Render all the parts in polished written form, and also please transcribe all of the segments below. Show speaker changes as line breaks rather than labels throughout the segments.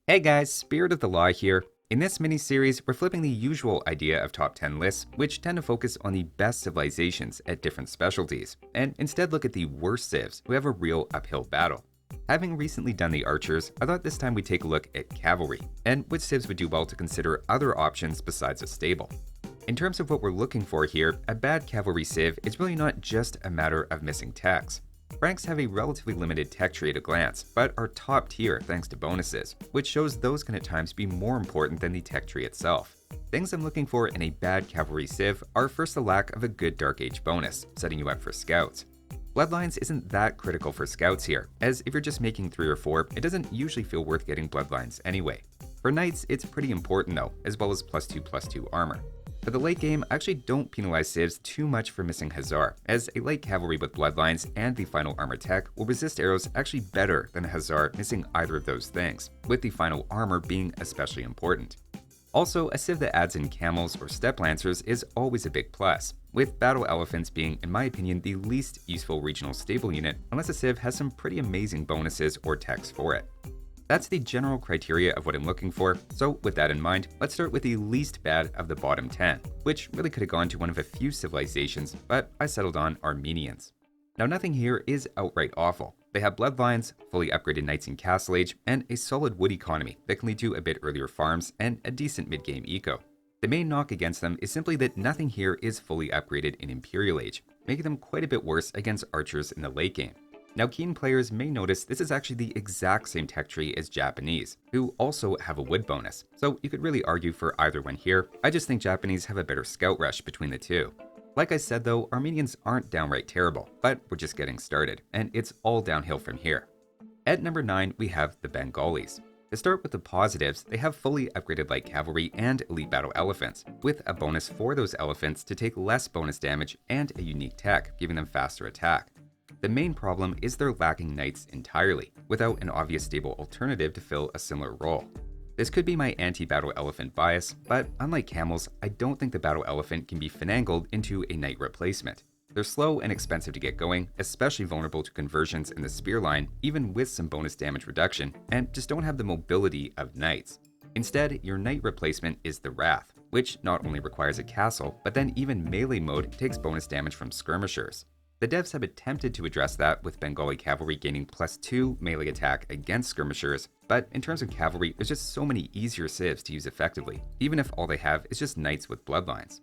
Hey guys, Spirit of the Law here. In this mini-series, we're flipping the usual idea of top 10 lists, which tend to focus on the best civilizations at different specialties, and instead look at the worst civs who have a real uphill battle. Having recently done the archers, I thought this time we'd take a look at cavalry, and which civs would do well to consider other options besides a stable. In terms of what we're looking for here, a bad cavalry civ is really not just a matter of missing techs. Ranks have a relatively limited tech tree at a glance, but are top tier thanks to bonuses, which shows those can at times be more important than the tech tree itself. Things I'm looking for in a bad cavalry civ are first the lack of a good Dark Age bonus, setting you up for scouts. Bloodlines isn't that critical for scouts here, as if you're just making 3 or 4, it doesn't usually feel worth getting bloodlines anyway. For knights, it's pretty important though, as well as +2/+2 armor. For the late game, I actually don't penalize civs too much for missing Hussar, as a light cavalry with bloodlines and the final armor tech will resist arrows actually better than a Hussar missing either of those things, with the final armor being especially important. Also, a civ that adds in camels or steppe lancers is always a big plus, with battle elephants being, in my opinion, the least useful regional stable unit unless a civ has some pretty amazing bonuses or techs for it. That's the general criteria of what I'm looking for, so with that in mind, let's start with the least bad of the bottom 10, which really could have gone to one of a few civilizations, but I settled on Armenians. Now nothing here is outright awful. They have bloodlines, fully upgraded knights in Castle Age, and a solid wood economy that can lead to a bit earlier farms and a decent mid-game eco. The main knock against them is simply that nothing here is fully upgraded in Imperial Age, making them quite a bit worse against archers in the late game. Now, keen players may notice this is actually the exact same tech tree as Japanese, who also have a wood bonus, so you could really argue for either one here. I just think Japanese have a better scout rush between the two. Like I said though, Armenians aren't downright terrible, but we're just getting started, and it's all downhill from here. At number 9, we have the Bengalis. To start with the positives, they have fully upgraded light cavalry and elite battle elephants, with a bonus for those elephants to take less bonus damage and a unique tech, giving them faster attack. The main problem is they're lacking knights entirely, without an obvious stable alternative to fill a similar role. This could be my anti-battle elephant bias, but unlike camels, I don't think the battle elephant can be finagled into a knight replacement. They're slow and expensive to get going, especially vulnerable to conversions in the spear line, even with some bonus damage reduction, and just don't have the mobility of knights. Instead, your knight replacement is the Wrath, which not only requires a castle, but then even melee mode takes bonus damage from skirmishers. The devs have attempted to address that with Bengali cavalry gaining +2 melee attack against skirmishers, but in terms of cavalry, there's just so many easier civs to use effectively, even if all they have is just knights with bloodlines.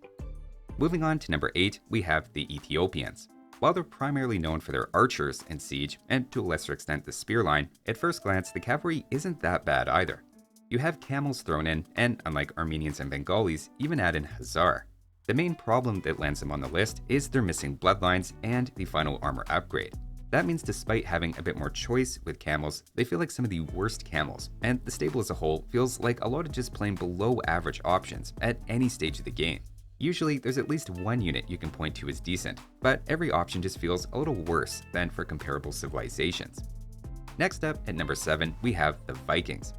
Moving on to number 8, we have the Ethiopians. While they're primarily known for their archers and siege, and to a lesser extent the spear line, at first glance the cavalry isn't that bad either. You have camels thrown in, and unlike Armenians and Bengalis, even add in Hussar. The main problem that lands them on the list is they're missing bloodlines and the final armor upgrade. That means despite having a bit more choice with camels, they feel like some of the worst camels, and the stable as a whole feels like a lot of just plain below average options at any stage of the game. Usually there's at least one unit you can point to as decent, but every option just feels a little worse than for comparable civilizations. Next up at number 7, we have the Vikings.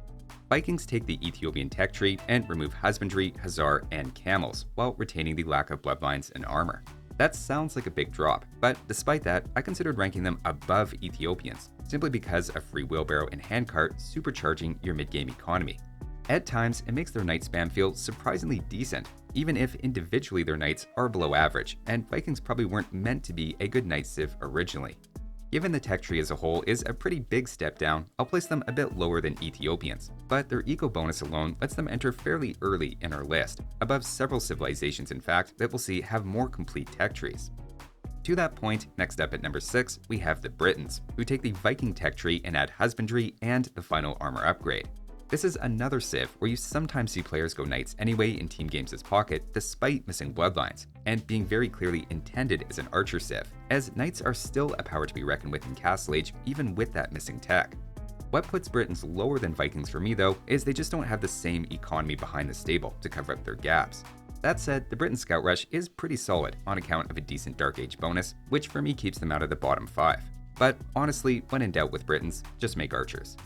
Vikings take the Ethiopian tech tree and remove husbandry, hussar, and camels, while retaining the lack of bloodlines and armor. That sounds like a big drop, but despite that, I considered ranking them above Ethiopians, simply because of free wheelbarrow and handcart supercharging your mid-game economy. At times, it makes their knight spam feel surprisingly decent, even if individually their knights are below average, and Vikings probably weren't meant to be a good knight civ originally. Given the tech tree as a whole is a pretty big step down, I'll place them a bit lower than Ethiopians, but their eco bonus alone lets them enter fairly early in our list, above several civilizations in fact that we'll see have more complete tech trees. To that point, next up at number 6, we have the Britons, who take the Viking tech tree and add husbandry and the final armor upgrade. This is another civ where you sometimes see players go knights anyway in team games as pocket despite missing bloodlines, and being very clearly intended as an archer civ, as knights are still a power to be reckoned with in Castle Age even with that missing tech. What puts Britons lower than Vikings for me though is they just don't have the same economy behind the stable to cover up their gaps. That said, the Briton Scout Rush is pretty solid on account of a decent Dark Age bonus, which for me keeps them out of the bottom 5. But honestly, when in doubt with Britons, just make archers.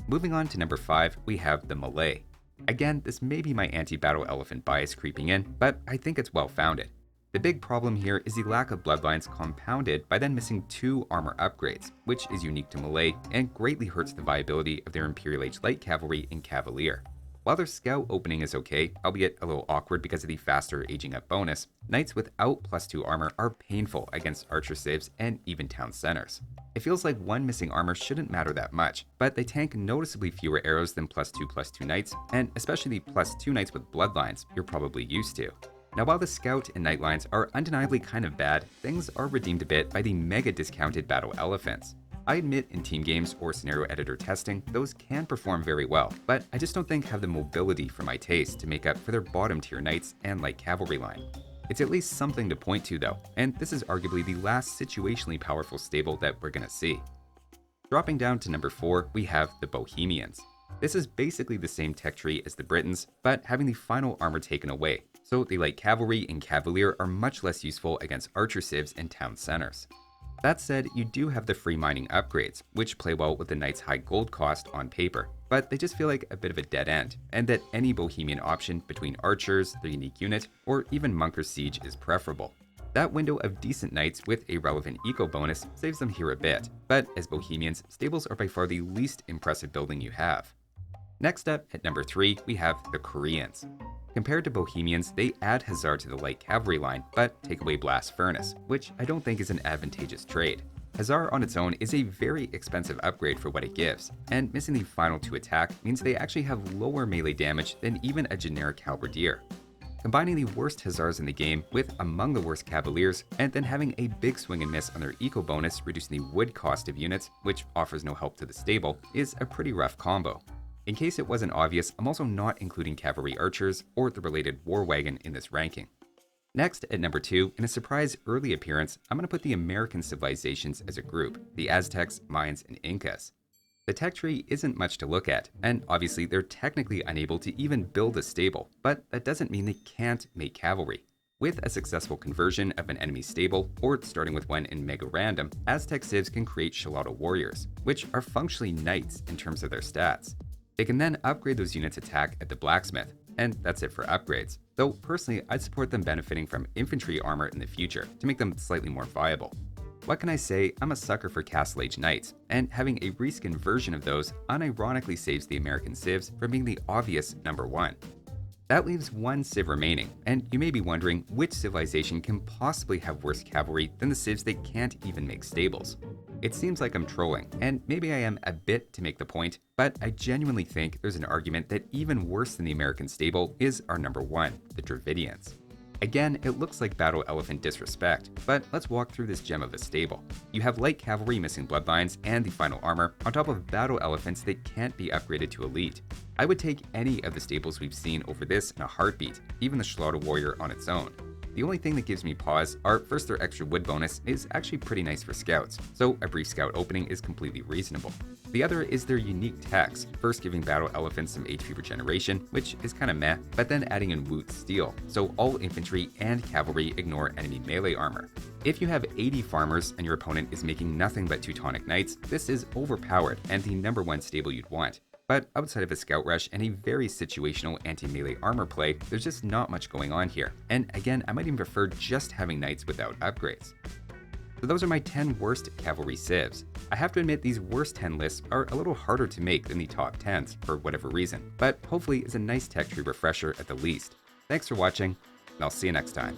Moving on to number 5, we have the Malay. Again, this may be my anti-battle elephant bias creeping in, but I think it's well founded. The big problem here is the lack of bloodlines compounded by then missing 2 armor upgrades, which is unique to Malay and greatly hurts the viability of their Imperial Age light cavalry and cavalier. While their scout opening is okay, albeit a little awkward because of the faster aging up bonus, knights without +2 armor are painful against archer civs and even town centers. It feels like 1 missing armor shouldn't matter that much, but they tank noticeably fewer arrows than +2/+2 knights, and especially the +2 knights with bloodlines you're probably used to. Now, while the scout and knight lines are undeniably kind of bad, things are redeemed a bit by the mega discounted battle elephants. I admit in team games or scenario editor testing, those can perform very well, but I just don't think have the mobility for my taste to make up for their bottom tier knights and light cavalry line. It's at least something to point to though, and this is arguably the last situationally powerful stable that we're gonna see. Dropping down to number 4, we have the Bohemians. This is basically the same tech tree as the Britons, but having the final armor taken away, so the light cavalry and cavalier are much less useful against archer civs and town centers. That said, you do have the free mining upgrades, which play well with the knight's high gold cost on paper, but they just feel like a bit of a dead end, and that any Bohemian option between archers, the unique unit, or even monk or siege is preferable. That window of decent knights with a relevant eco bonus saves them here a bit, but as Bohemians, stables are by far the least impressive building you have. Next up, at number 3, we have the Koreans. Compared to Bohemians, they add Hussar to the light cavalry line, but take away Blast Furnace, which I don't think is an advantageous trade. Hussar on its own is a very expensive upgrade for what it gives, and missing the final 2 attack means they actually have lower melee damage than even a generic halberdier. Combining the worst Hussars in the game with among the worst Cavaliers, and then having a big swing and miss on their eco bonus reducing the wood cost of units, which offers no help to the stable, is a pretty rough combo. In case it wasn't obvious, I'm also not including cavalry archers or the related war wagon in this ranking. Next, at number 2, in a surprise early appearance, I'm going to put the American civilizations as a group, the Aztecs, Mayans, and Incas. The tech tree isn't much to look at, and obviously they're technically unable to even build a stable, but that doesn't mean they can't make cavalry. With a successful conversion of an enemy stable, or starting with one in Mega Random, Aztec civs can create Shalata warriors, which are functionally knights in terms of their stats. They can then upgrade those units' attack at the blacksmith, and that's it for upgrades. Though personally, I'd support them benefiting from infantry armor in the future to make them slightly more viable. What can I say, I'm a sucker for Castle Age Knights, and having a reskin version of those unironically saves the American civs from being the obvious number 1. That leaves 1 civ remaining, and you may be wondering which civilization can possibly have worse cavalry than the civs that can't even make stables. It seems like I'm trolling, and maybe I am a bit to make the point, but I genuinely think there's an argument that even worse than the American stable is our number 1, the Drivians. Again, it looks like battle elephant disrespect, but let's walk through this gem of a stable. You have light cavalry missing bloodlines and the final armor, on top of battle elephants that can't be upgraded to elite. I would take any of the stables we've seen over this in a heartbeat, even the Shalata warrior on its own. The only thing that gives me pause are first their extra wood bonus is actually pretty nice for scouts, so a brief scout opening is completely reasonable. The other is their unique techs, first giving battle elephants some HP regeneration, which is kinda meh, but then adding in Woot Steel, so all infantry and cavalry ignore enemy melee armor. If you have 80 farmers and your opponent is making nothing but Teutonic Knights, this is overpowered and the number 1 stable you'd want. But outside of a scout rush and a very situational anti-melee armor play, there's just not much going on here. And again, I might even prefer just having knights without upgrades. So those are my 10 worst cavalry civs. I have to admit these worst 10 lists are a little harder to make than the top 10s for whatever reason, but hopefully it's a nice tech tree refresher at the least. Thanks for watching, and I'll see you next time.